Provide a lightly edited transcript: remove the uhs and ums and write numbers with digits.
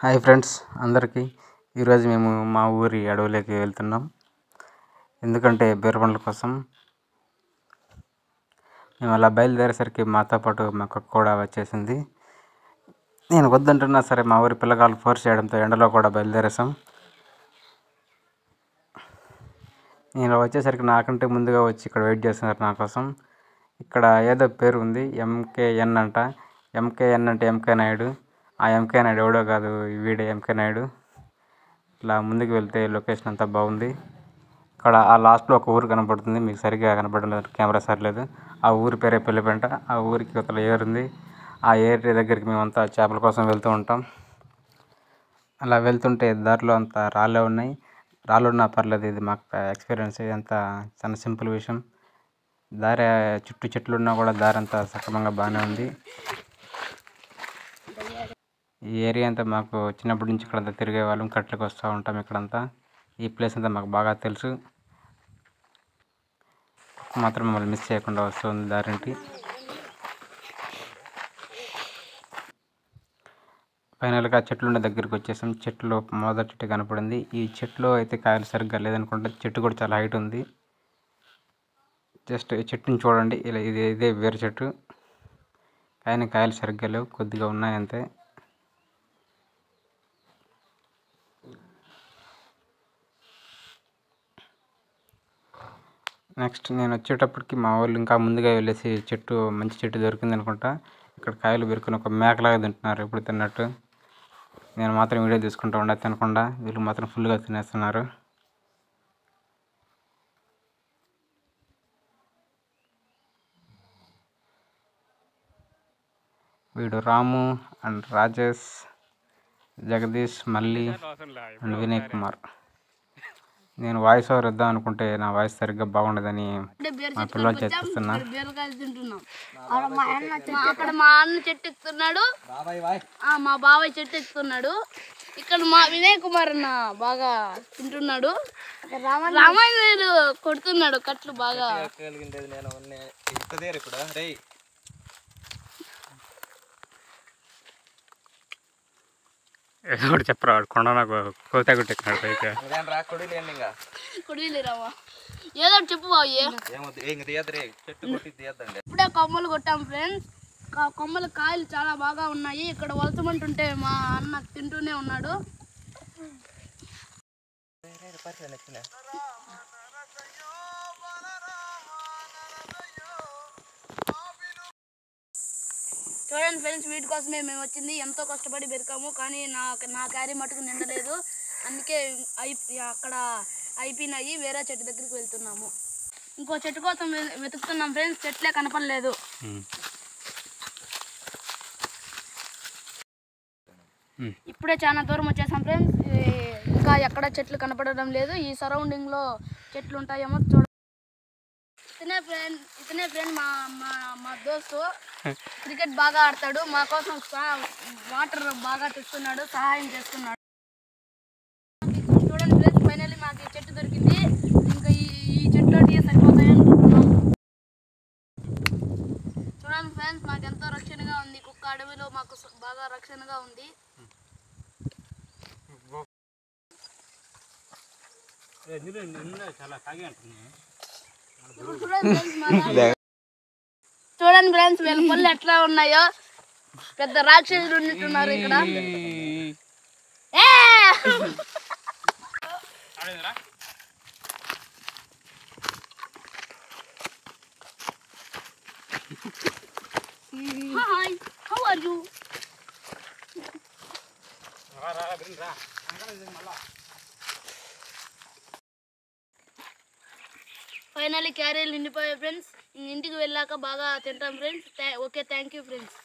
Hi friends అందరికీ. ఈరోజు మేము మా ఊరి అడవులోకి వెళ్తున్నాం. ఎందుకంటే బీర పండ్ల కోసం. మేము అలా బయలుదేరేసరికి మాతో పాటు మా కుక్క కూడా వచ్చేసింది. నేను వద్దంటున్నా సరే మా ఊరి పిల్లగాళ్ళు ఫోర్స్ చేయడంతో ఎండలో కూడా బయలుదేరేసాం. నేను వచ్చేసరికి నాకంటే ముందుగా వచ్చి ఇక్కడ వెయిట్ చేస్తున్నారు నా కోసం. ఇక్కడ ఏదో పేరు ఉంది, ఎంకేఎన్ అంట. ఎంకేఎన్ అంటే ఎంకే నాయుడు. ఆ ఎంకే నాయుడు ఎవడో కాదు, వీడే ఎంకే నాయుడు. ఇట్లా ముందుకు వెళ్తే లొకేషన్ అంతా బాగుంది. ఇక్కడ ఆ లాస్ట్లో ఒక ఊరు కనపడుతుంది, మీకు సరిగ్గా కనపడడం లేదు, కెమెరా సరిలేదు. ఆ ఊరి పేరే పెళ్లిపెంట. ఆ ఊరికి ఒక ఏరు ఉంది. ఆ ఏరి దగ్గరికి మేమంతా చేపల కోసం వెళ్తూ ఉంటాం. అలా వెళ్తుంటే దారిలో అంతా రాళ్ళే ఉన్నాయి. రాళ్ళు ఉన్నా పర్లేదు, ఇది మాకు ఎక్స్పీరియన్స్. ఇదంతా చాలా సింపుల్ విషయం. దారి చుట్టూ చెట్లు ఉన్నా కూడా దారి అంతా సక్రమంగా బాగానే ఉంది. ఈ ఏరియా అంతా మాకు చిన్నప్పటి నుంచి ఇక్కడంతా తిరిగే వాళ్ళం, కట్లకు వస్తూ ఉంటాం. ఇక్కడంతా ఈ ప్లేస్ అంతా మాకు బాగా తెలుసు. మాత్రం మమ్మల్ని మిస్ చేయకుండా వస్తుంది దారింటి. ఫైనల్గా చెట్లుండే దగ్గరికి వచ్చేసాం. చెట్లు మొదటి చెట్టు కనపడింది. ఈ చెట్లు అయితే కాయలు సరిగ్గా లేదనుకుంటే, చెట్టు కూడా చాలా హైట్ ఉంది. జస్ట్ ఈ చెట్టుని చూడండి, ఇలా ఇదే వేరే చెట్టు, కానీ కాయలు సరిగ్గా లేవు, కొద్దిగా ఉన్నాయి అంతే. నెక్స్ట్ నేను వచ్చేటప్పటికి మా వాళ్ళు ఇంకా ముందుగా వెళ్ళేసి మంచి చెట్టు దొరికింది అనుకుంటా. ఇక్కడ కాయలు పెరుకుని ఒక మేకలాగా తింటున్నారు, ఎప్పుడు తిన్నట్టు. నేను మాత్రం వీడియో తీసుకుంటూ ఉండే తినకుండా, వీళ్ళు మాత్రం ఫుల్గా తినేస్తున్నారు. వీడు రాము అండ్ రాజేష్, జగదీష్, మల్లి అండ్ వినయ్ కుమార్. నేను వాయిస్ ఓవర్ ఇద్దాం అనుకుంటే నా వాయిస్ సరిగ్గా బాగుండదని మా పిల్లలు చేస్తున్నా. అక్కడ మా అన్న చెట్టు ఎక్కుతున్నాడు, మా బాబాయ్ చెట్టు ఎక్కుతున్నాడు. ఇక్కడ మా వినయ్ కుమార్ అన్న బాగా తింటున్నాడు. రామాయణ కొడుతున్నాడు కట్లు బాగా. కూడా చెప్పరా, కొండ నాకు కోత కొట్టెక్కినాడు పైకి. కొడిలేరావా, ఏదో చెప్పు బాబు. ఇప్పుడే కొమ్మలు కొట్టాం ఫ్రెండ్స్. కొమ్మల కాయలు చాలా బాగా ఉన్నాయి. ఇక్కడ వలసమంటుంటే మా అన్న తింటూనే ఉన్నాడు. చూడండి ఫ్రెండ్స్, వీటి కోసమే మేము వచ్చింది. ఎంతో కష్టపడి పెరికాము, కానీ నా క్యారీ మటుకు నిండలేదు. అందుకే అక్కడ అయిపోయినాయి. వేరే చెట్టు దగ్గరికి వెళ్తున్నాము. ఇంకో చెట్టు కోసం వెతుకుతున్నాం ఫ్రెండ్స్, చెట్లే కనపడలేదు. ఇప్పుడే చాలా దూరం వచ్చేసాం ఫ్రెండ్స్. ఇంకా ఎక్కడ చెట్లు కనపడడం లేదు. ఈ సరౌండింగ్లో చెట్లు ఉంటాయేమో చూడ. ఇతనే ఫ్రెండ్ మా దోస్తు. క్రికెట్ బాగా ఆడతాడు. మా కోసం వాటర్ బాగా తెస్తున్నాడు, సహాయం చేస్తున్నాడు. చూడండి ఫ్రెండ్స్, ఫైనల్లీ మాకు ఈ చెట్టు దొరికింది. ఇంకా ఈ చెట్లు సరిపోతాయి అనుకుంటున్నాం. చూడండి ఫ్రెండ్స్, మాకు ఎంతో రక్షణగా ఉంది. కుక్క అడవిలో మాకు బాగా రక్షణగా ఉంది. చూడండి ఫ్రెండ్స్, వీళ్ళ పళ్ళు ఎట్లా ఉన్నాయో. పెద్ద రాక్షసులు ఉన్నట్టున్నారు ఇక్కడ. Hi, how are you? Finally క్యారీలు నిండిపోయాయి ఫ్రెండ్స్. ఇంటికి వెళ్ళాక బాగా తింటాం friends. Okay, thank you friends.